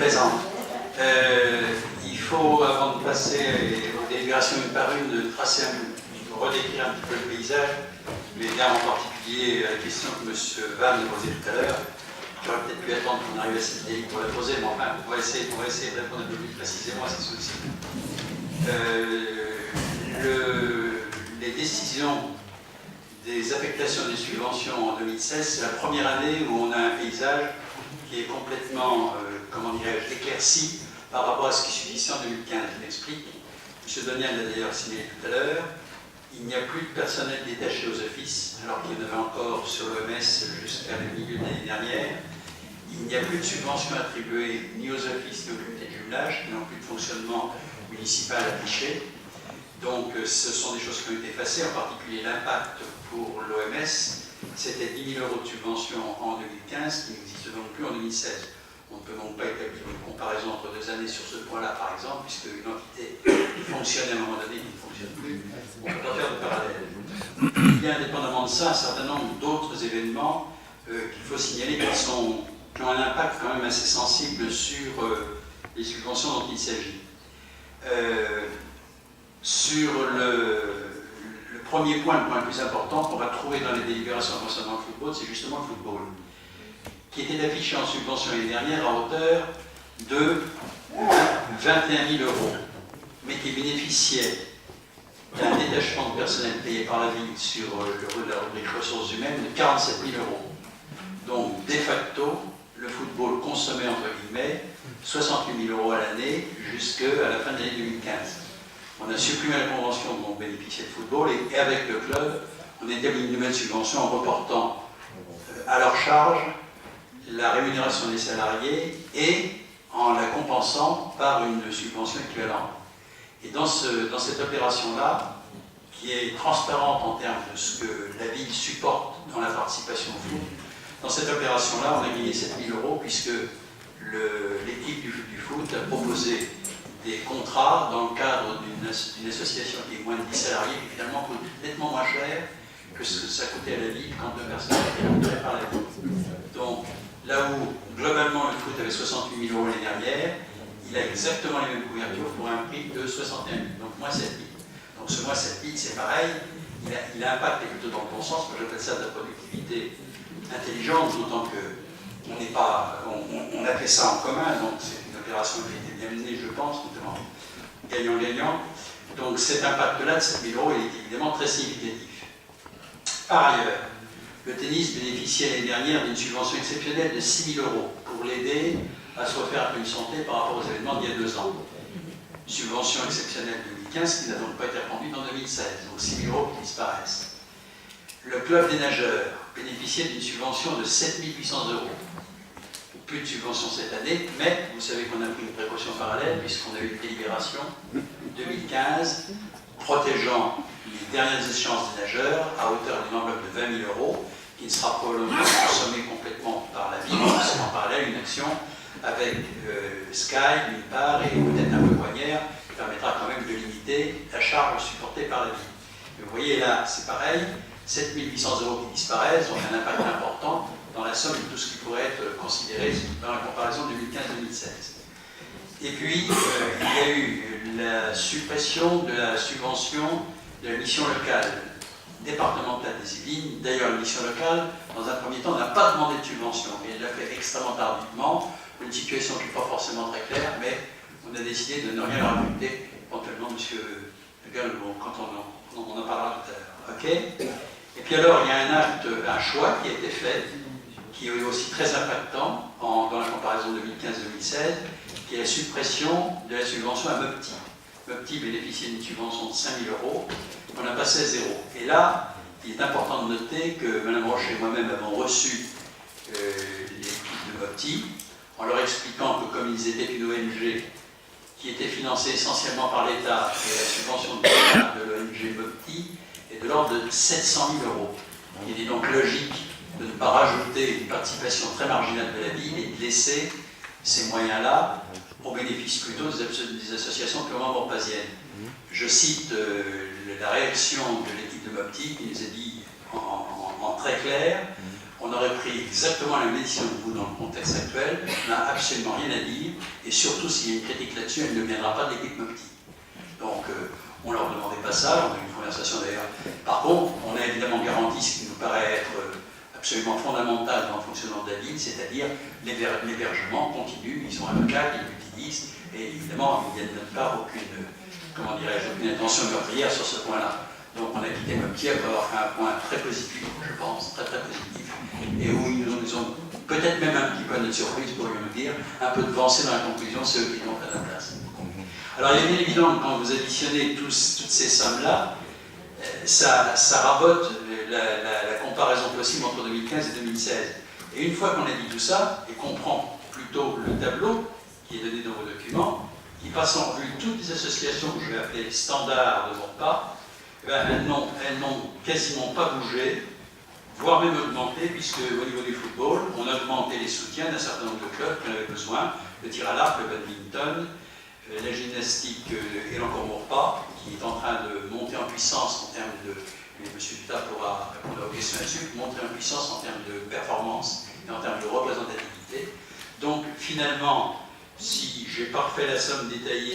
plaisante. Il faut, avant de passer aux délibérations une par une, de redécrire un petit peu le paysage, mais bien en particulier la question que M. Van posait tout à l'heure. J'aurais peut-être pu attendre qu'on arrive à cette délibération pour la poser, mais enfin, on va essayer de répondre un peu plus précisément à ces soucis. Les décisions des affectations des subventions en 2016, c'est la première année où on a un paysage qui est complètement, comment dirais-je, éclairci par rapport à ce qui subsistait en 2015. Je m'explique. M. Donial l'a d'ailleurs signalé tout à l'heure. Il n'y a plus de personnel détaché aux offices, alors qu'il y en avait encore sur l'OMS jusqu'à le milieu de l'année dernière. Il n'y a plus de subventions attribuées ni aux offices ni aux comités de jumelage, qui n'ont plus de fonctionnement municipal affiché. Donc ce sont des choses qui ont été effacées, en particulier l'impact pour l'OMS. C'était 10 000 € de subvention en 2015, qui n'existe donc plus en 2016. On ne peut donc pas établir une comparaison entre 2 années sur ce point-là, par exemple, puisque une entité qui fonctionne à un moment donné qui ne fonctionne plus, on ne peut pas faire de parallèle. Il y a, indépendamment de ça, un certain nombre d'autres événements qu'il faut signaler qui ont un impact quand même assez sensible sur les subventions dont il s'agit. Sur le premier point, le point le plus important qu'on va trouver dans les délibérations concernant le football, c'est justement le football, qui était affiché en subvention l'année dernière à hauteur de 21 000 €, mais qui bénéficiait d'un détachement de personnel payé par la ville sur la rubrique ressources humaines de 47 000 €. Donc, de facto, le football consommait, entre guillemets, 68 000 € à l'année jusqu'à la fin de l'année 2015. On a supprimé la convention dont bénéficiait le football et avec le club, on établit une nouvelle subvention en reportant à leur charge la rémunération des salariés et en la compensant par une subvention équivalente. Et dans cette opération-là, qui est transparente en termes de ce que la ville supporte dans la participation au foot, dans cette opération-là, on a gagné 7 000 € puisque l'équipe du foot a proposé des contrats dans le cadre d'une association qui est moins de 10 salariés, qui finalement coûte nettement moins cher que ce que ça coûtait à la ville quand 2 personnes étaient rémunérées par la ville. Donc, là où globalement le foot avait 68 000 € l'année dernière, il a exactement les mêmes couvertures pour un prix de 61 000, donc moins 7 000. Donc ce moins 7 000, c'est pareil, il a impacté plutôt dans le bon sens, moi j'appelle ça de la productivité intelligente, d'autant qu'on on a fait ça en commun, donc c'est une opération qui a été bien menée, je pense, notamment gagnant-gagnant. Donc cet impact-là de 7 000 €, il est évidemment très significatif. Par ailleurs, le tennis bénéficiait l'année dernière d'une subvention exceptionnelle de 6 000 € pour l'aider à se refaire un peu une santé par rapport aux événements d'il y a 2 ans. Subvention exceptionnelle 2015 qui n'a donc pas été reconduite en 2016, donc 6 000 € qui disparaissent. Le club des nageurs bénéficiait d'une subvention de 7 800 €. Plus de subvention cette année, mais vous savez qu'on a pris une précaution parallèle puisqu'on a eu une délibération 2015 protégeant les dernières échéances des nageurs à hauteur d'une enveloppe de 20 000 € qui ne sera probablement pas consommée complètement par la ville, c'est en parallèle une action avec Sky d'une part et peut-être un peu Coignères qui permettra quand même de limiter la charge supportée par la ville. Mais vous voyez là, c'est pareil, 7 800 € qui disparaissent, donc un impact important dans la somme de tout ce qui pourrait être considéré dans la comparaison 2015-2016. Et puis, il y a eu la suppression de la subvention de la mission locale départementale des Yvelines. D'ailleurs, la mission locale, dans un premier temps, n'a pas demandé de subvention, mais elle l'a fait extrêmement tardivement, une situation qui n'est pas forcément très claire, mais on a décidé de ne rien leur affecter, éventuellement, M. Legal, quand on en parlera tout à l'heure. OK ? Et puis alors, il y a un choix qui a été fait, qui est aussi très impactant dans la comparaison 2015-2016, qui est la suppression de la subvention à Mopti. Mopti bénéficiait d'une subvention de 5 000 €, on a passé à 0. Et là, il est important de noter que Mme Roche et moi-même avons reçu l'équipe de Mopti, en leur expliquant que comme ils étaient une ONG qui était financée essentiellement par l'État, et la subvention de l'ONG Mopti est de l'ordre de 700 000 €. Il est donc logique de ne pas rajouter une participation très marginale de la ville et de laisser ces moyens-là au bénéfice plutôt des associations purement bourpasiennes. Je cite la réaction de l'équipe de Mopti qui nous a dit en très clair, on aurait pris exactement la même décision que vous dans le contexte actuel, n'a absolument rien à dire, et surtout s'il y a une critique là-dessus, elle ne viendra pas de l'équipe Mopti. Donc on ne leur demandait pas ça, on a eu une conversation d'ailleurs. Par contre, on a évidemment garanti ce qui nous paraît être absolument fondamental dans le fonctionnement de la ville, c'est-à-dire l'hébergement continu, ils ont un local, ils l'utilisent, et évidemment, il n'y a de notre part aucune, comment dirais-je, aucune intention meurtrière sur ce point-là. Donc on a quitté Mopti après avoir fait un point très positif, je pense, très très positif, et où ils nous ont peut-être même un petit peu à notre surprise, pourrions-nous dire, un peu devancé dans la conclusion, c'est eux qui l'ont fait à la place. Alors il est bien évident que quand vous additionnez toutes ces sommes-là, ça rabote la comparaison possible entre 2015 et 2016. Et une fois qu'on a dit tout ça, et qu'on prend plutôt le tableau qui est donné dans vos documents, qui passe en revue toutes les associations que je vais appeler standards de votre part, elles n'ont quasiment pas bougé, voire même augmenté, puisque au niveau du football, on a augmenté les soutiens d'un certain nombre de clubs qui en avaient besoin, le tir à l'arc, le badminton, la gymnastique et l'encore pas, qui est en train de monter en puissance en termes de, et M. Pita pourra répondre aux questions là-dessus, monter en puissance en termes de performance et en termes de représentativité. Donc finalement, si j'ai pas refait la somme détaillée